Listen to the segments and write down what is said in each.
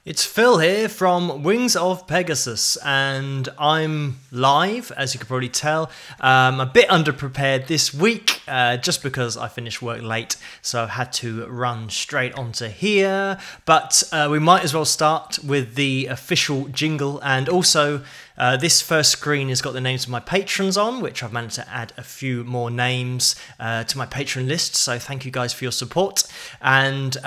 It's Phil here from Wings of Pegasus, and I'm live, as you can probably tell. A bit underprepared this week, just because I finished work late, so I've had to run straight onto here. But we might as well start with the official jingle, and also this first screen has got the names of my patrons on, which I've managed to add a few more names to my patron list, so thank you guys for your support. And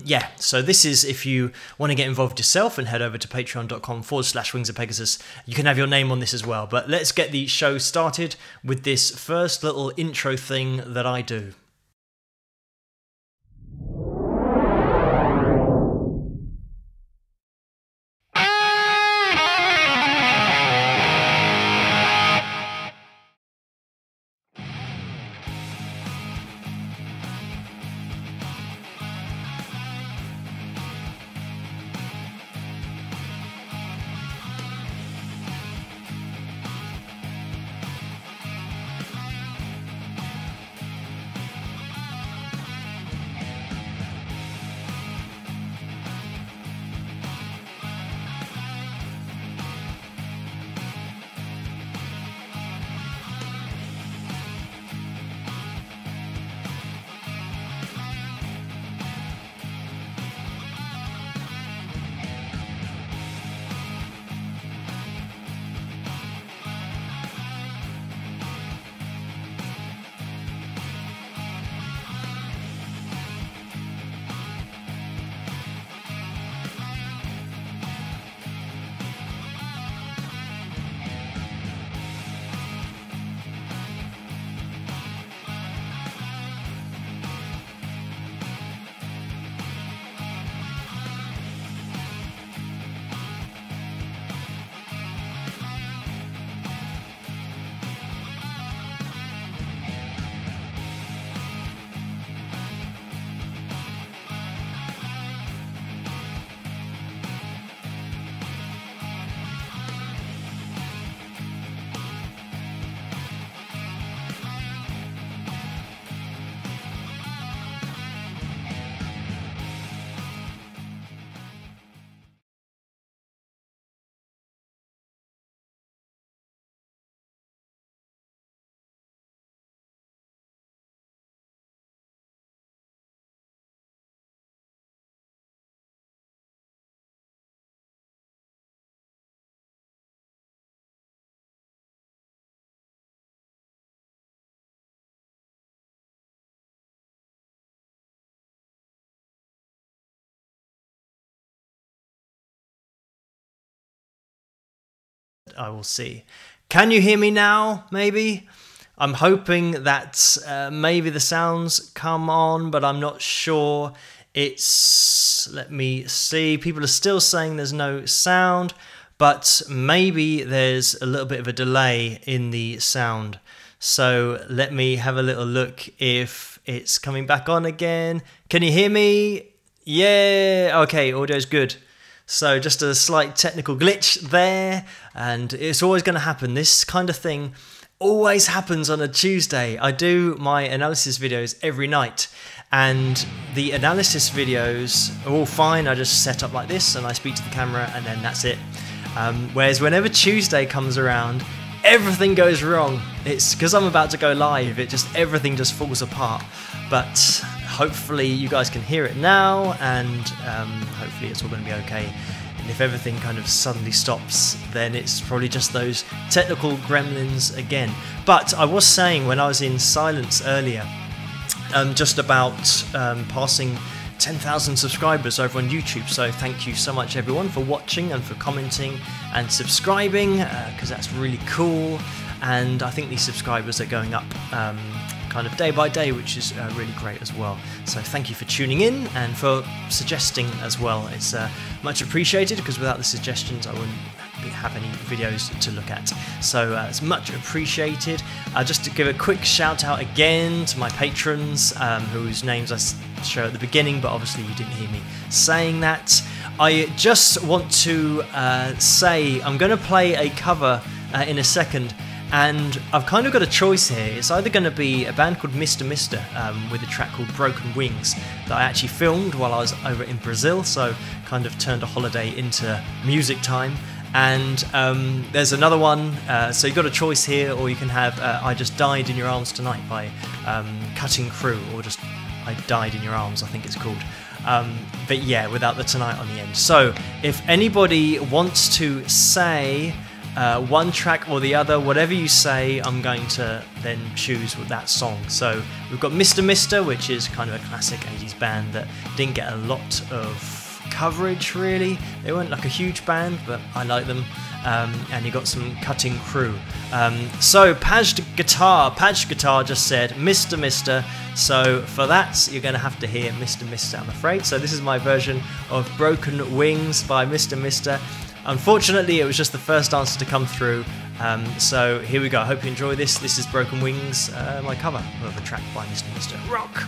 yeah, so this is if you want to get involved yourself and head over to patreon.com/Wings of Pegasus. You can have your name on this as well. But let's get the show started with this first little intro thing that I do. I will see. Can you hear me now, maybe? I'm hoping that maybe the sounds come on, but I'm not sure. Let me see. People are still saying there's no sound, but maybe there's a little bit of a delay in the sound. So let me have a little look if it's coming back on again. Can you hear me? Yeah, okay, audio's good. So just a slight technical glitch there, and it's always going to happen. This kind of thing always happens on a Tuesday. I do my analysis videos every night, and the analysis videos are all fine. I just set up like this and I speak to the camera and then that's it. Whereas whenever Tuesday comes around, everything goes wrong. It's because I'm about to go live, everything just falls apart. But hopefully you guys can hear it now, and hopefully it's all going to be okay. And if everything kind of suddenly stops, then it's probably just those technical gremlins again. But I was saying when I was in silence earlier, just about passing 10,000 subscribers over on YouTube. So thank you so much everyone for watching and for commenting and subscribing, because that's really cool. And I think these subscribers are going up kind of day by day, which is really great as well. So thank you for tuning in and for suggesting as well. It's much appreciated, because without the suggestions I wouldn't have any videos to look at. So it's much appreciated. Just to give a quick shout out again to my patrons, whose names I show at the beginning, but obviously you didn't hear me saying that. I just want to say I'm going to play a cover in a second, And I've kind of got a choice here. It's either going to be a band called Mr. Mister with a track called Broken Wings that I actually filmed while I was over in Brazil, so kind of turned a holiday into music time. And there's another one, so you've got a choice here, or you can have I Just Died in Your Arms Tonight by Cutting Crew, or just I Died in Your Arms, I think it's called. But yeah, without the tonight on the end. So if anybody wants to say one track or the other, whatever you say, I'm going to then choose with that song. So we've got Mr. Mister, which is kind of a classic 80s band that didn't get a lot of coverage really. They weren't like a huge band, but I like them. And you got some Cutting Crew. So Paj Guitar just said Mr. Mister. So for that, you're going to have to hear Mr. Mister, I'm afraid. So this is my version of Broken Wings by Mr. Mister. Unfortunately, it was just the first answer to come through. So here we go. I hope you enjoy this. This is Broken Wings, my cover of a track by Mr. Mister. Rock!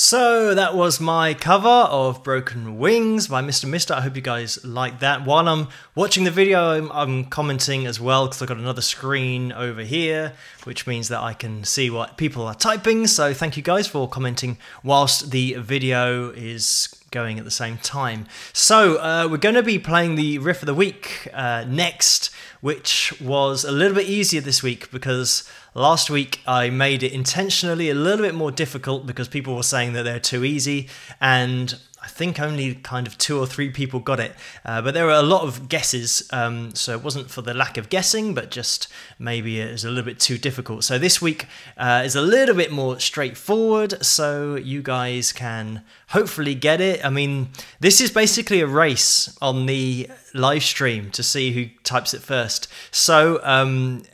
So that was my cover of Broken Wings by Mr. Mister. I hope you guys like that. While I'm watching the video, I'm commenting as well because I've got another screen over here, which means that I can see what people are typing. So thank you guys for commenting whilst the video is going at the same time. So we're going to be playing the riff of the week next, which was a little bit easier this week because last week I made it intentionally a little bit more difficult because people were saying that they're too easy, and I think only kind of 2 or 3 people got it, but there were a lot of guesses, so it wasn't for the lack of guessing, but just maybe it was a little bit too difficult. So this week is a little bit more straightforward, so you guys can hopefully get it. I mean, this is basically a race on the live stream to see who types it first. So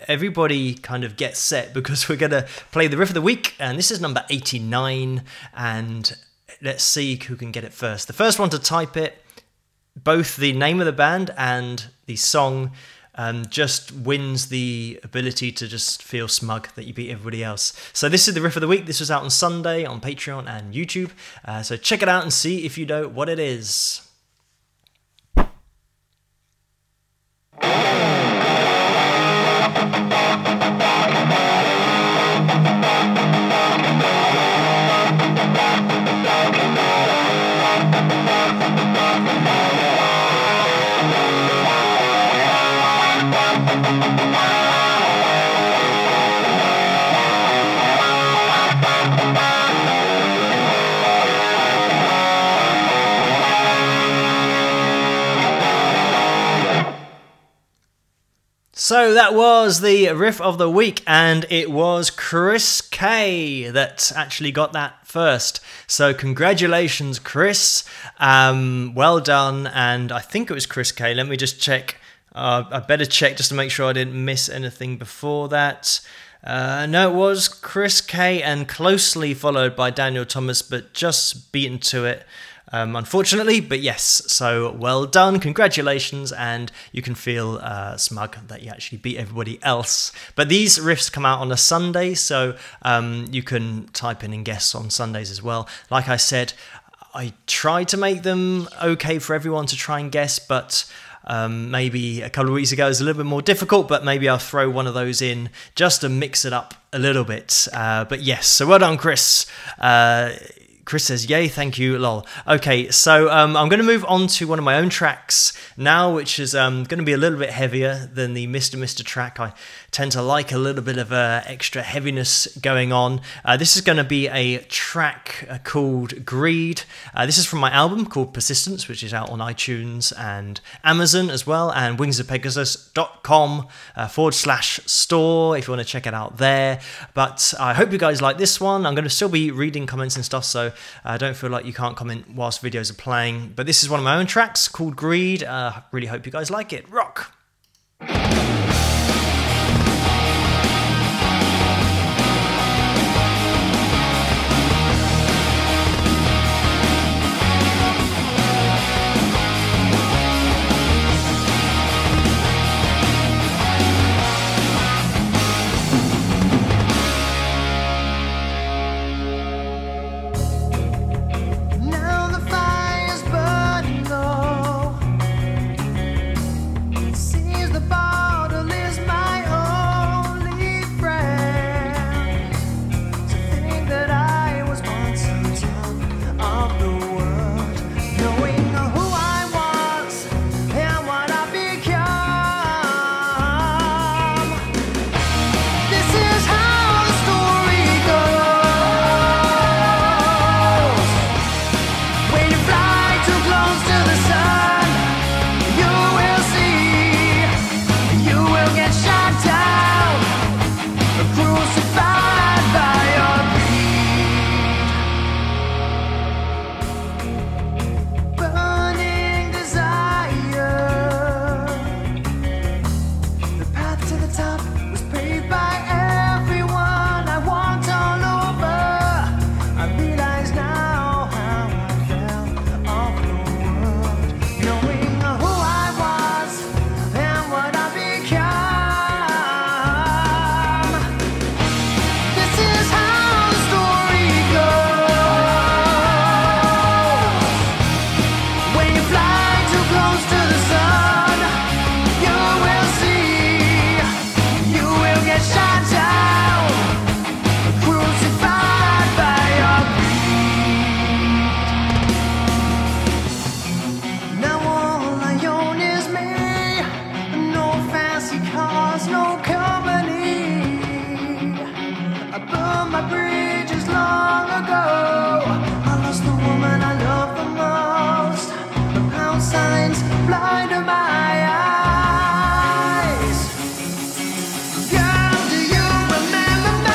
everybody kind of gets set because we're going to play the riff of the week, and this is number 89, and let's see who can get it first. The first one to type it, both the name of the band and the song, just wins the ability to just feel smug that you beat everybody else. So this is the riff of the week. This was out on Sunday on Patreon and YouTube. So check it out and see if you know what it is. So that was the riff of the week, and it was Chris K that actually got that first. So congratulations, Chris. Well done, and I think it was Chris K. Let me just check. I better check just to make sure I didn't miss anything before that. No, it was Chris K, and closely followed by Daniel Thomas, but just beaten to it. Unfortunately, but yes, so well done, congratulations, and you can feel smug that you actually beat everybody else. But these riffs come out on a Sunday, so you can type in and guess on Sundays as well. Like I said, I tried to make them okay for everyone to try and guess, but maybe a couple of weeks ago it was a little bit more difficult, but maybe I'll throw one of those in just to mix it up a little bit. But yes, so well done, Chris. Chris says, yay, thank you, lol. Okay, so I'm going to move on to one of my own tracks now, which is going to be a little bit heavier than the Mr. Mister track. I tend to like a little bit of extra heaviness going on. This is going to be a track called Greed. This is from my album called Persistence, which is out on iTunes and Amazon as well, and wingsofpegasus.com/store if you want to check it out there. But I hope you guys like this one. I'm going to still be reading comments and stuff, so don't feel like you can't comment whilst videos are playing. But this is one of my own tracks called Greed. Really hope you guys like it. Rock! Now the fire's burning low. See our bridges long ago. I lost the woman I love the most. The pound signs blinded my eyes. Girl, do you remember me?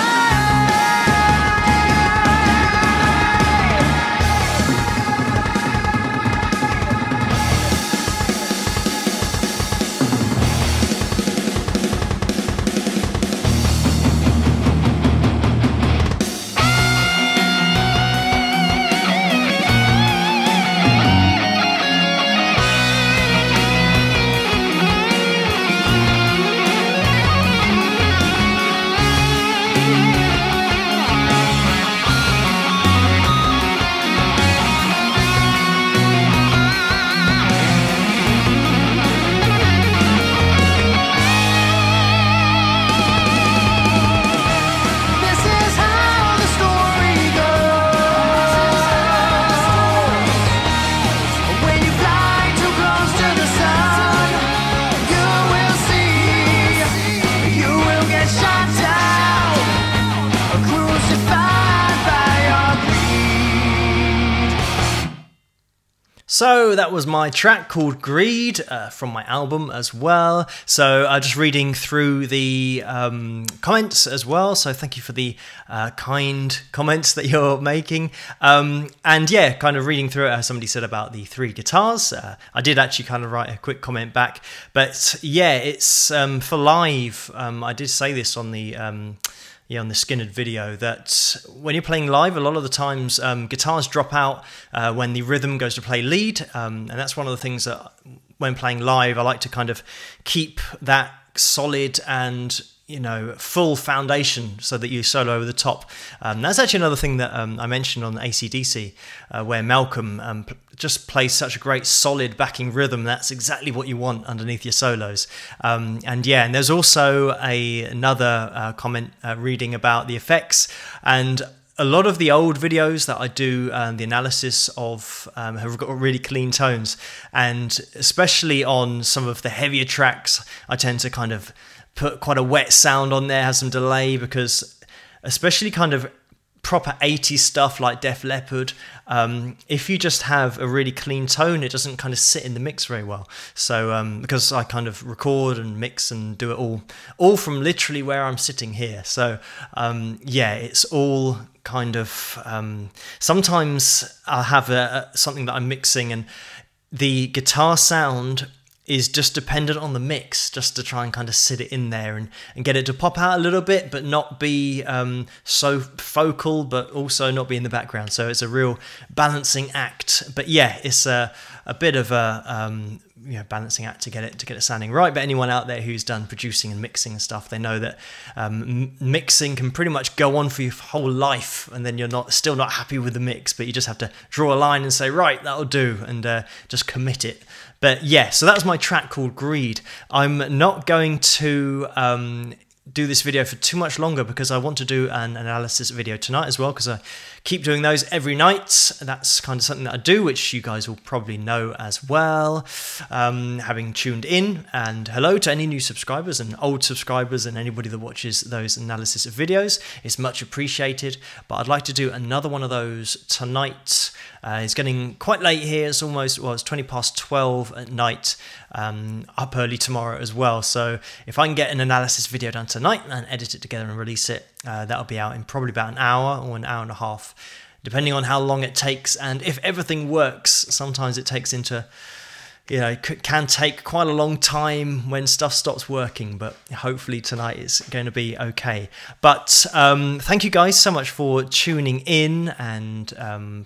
So that was my track called Greed from my album as well. So just reading through the comments as well. So thank you for the kind comments that you're making. And yeah, kind of reading through it, as somebody said about the 3 guitars. I did actually kind of write a quick comment back. But yeah, it's for live. I did say this on the... on the Skinnerd video, that when you're playing live, a lot of the times guitars drop out when the rhythm goes to play lead, and that's one of the things that when playing live I like to kind of keep that solid and full foundation so that you solo over the top. That's actually another thing that I mentioned on AC/DC, where Malcolm just plays such a great solid backing rhythm. That's exactly what you want underneath your solos. And yeah, and there's also another comment reading about the effects, and a lot of the old videos that I do the analysis of have got really clean tones, and especially on some of the heavier tracks I tend to kind of put quite a wet sound on there, has some delay, because especially kind of proper 80s stuff like Def Leppard, if you just have a really clean tone, it doesn't kind of sit in the mix very well. So because I kind of record and mix and do it all from literally where I'm sitting here. So yeah, it's all kind of sometimes I'll have something that I'm mixing and the guitar sound is just dependent on the mix, just to try and kind of sit it in there and get it to pop out a little bit, but not be so focal, but also not be in the background. So it's a real balancing act. But yeah, it's a bit of a balancing act to get it sounding right. But anyone out there who's done producing and mixing and stuff, they know that mixing can pretty much go on for your whole life, and then you're still not happy with the mix, but you just have to draw a line and say, right, that'll do, and just commit it. But yeah, so that was my track called Greed. I'm not going to do this video for too much longer because I want to do an analysis video tonight as well, because I keep doing those every night. That's kind of something that I do, which you guys will probably know as well, having tuned in. And hello to any new subscribers and old subscribers and anybody that watches those analysis videos. It's much appreciated, but I'd like to do another one of those tonight. It's getting quite late here. It's almost, well, it's 20 past 12 at night, up early tomorrow as well. So if I can get an analysis video done tonight and edit it together and release it, that'll be out in probably about an hour or an hour and a half, depending on how long it takes. And if everything works, sometimes it takes into, it can take quite a long time when stuff stops working, but hopefully tonight is going to be okay. But thank you guys so much for tuning in and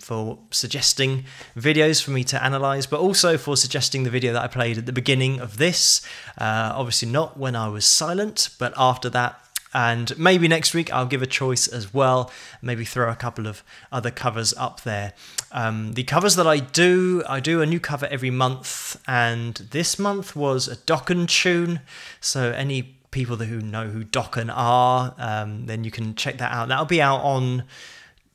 for suggesting videos for me to analyze, but also for suggesting the video that I played at the beginning of this. Obviously not when I was silent, but after that. And maybe next week I'll give a choice as well, maybe throw a couple of other covers up there. The covers that I do a new cover every month, and this month was a Dokken tune. So any people who know who Dokken are, then you can check that out. That'll be out on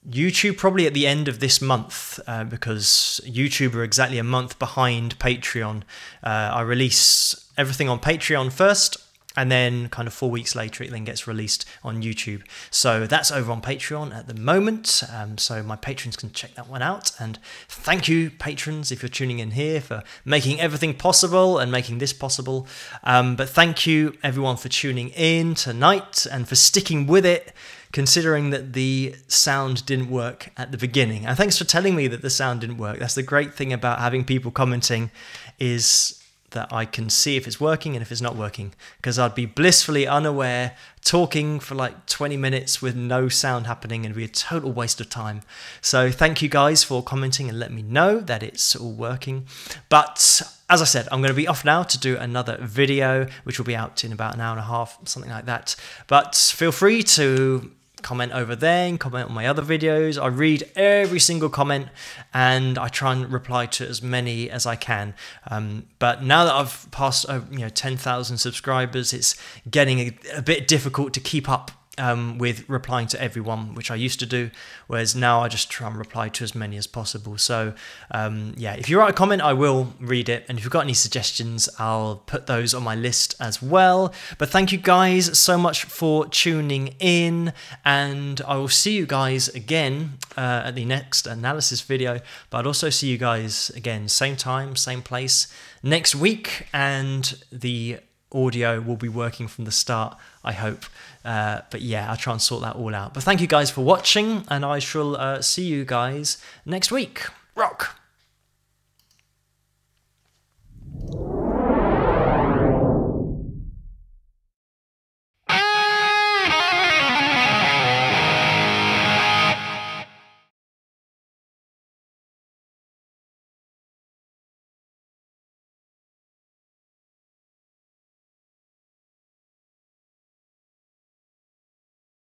YouTube probably at the end of this month, because YouTube are exactly a month behind Patreon. I release everything on Patreon first, and then kind of 4 weeks later it then gets released on YouTube. So that's over on Patreon at the moment, so my patrons can check that one out. And thank you, patrons, if you're tuning in here, for making everything possible and making this possible. But thank you everyone for tuning in tonight and for sticking with it, considering that the sound didn't work at the beginning. And thanks for telling me that the sound didn't work. That's the great thing about having people commenting, is that I can see if it's working and if it's not working, because I'd be blissfully unaware talking for like 20 minutes with no sound happening, and it'd be a total waste of time. So thank you guys for commenting and letting me know that it's all working. But as I said, I'm going to be off now to do another video, which will be out in about an hour and a half, something like that. But feel free to comment over there and comment on my other videos. I read every single comment and I try and reply to as many as I can. But now that I've passed over 10,000 subscribers, it's getting a bit difficult to keep up with replying to everyone, which I used to do, whereas now I just try and reply to as many as possible. So yeah, if you write a comment, I will read it, and if you've got any suggestions, I'll put those on my list as well. But thank you guys so much for tuning in, and I will see you guys again at the next analysis video. But I'd also see you guys again, same time, same place next week, and the audio will be working from the start, I hope. But yeah, I'll try and sort that all out. But thank you guys for watching, and I shall see you guys next week. Rock!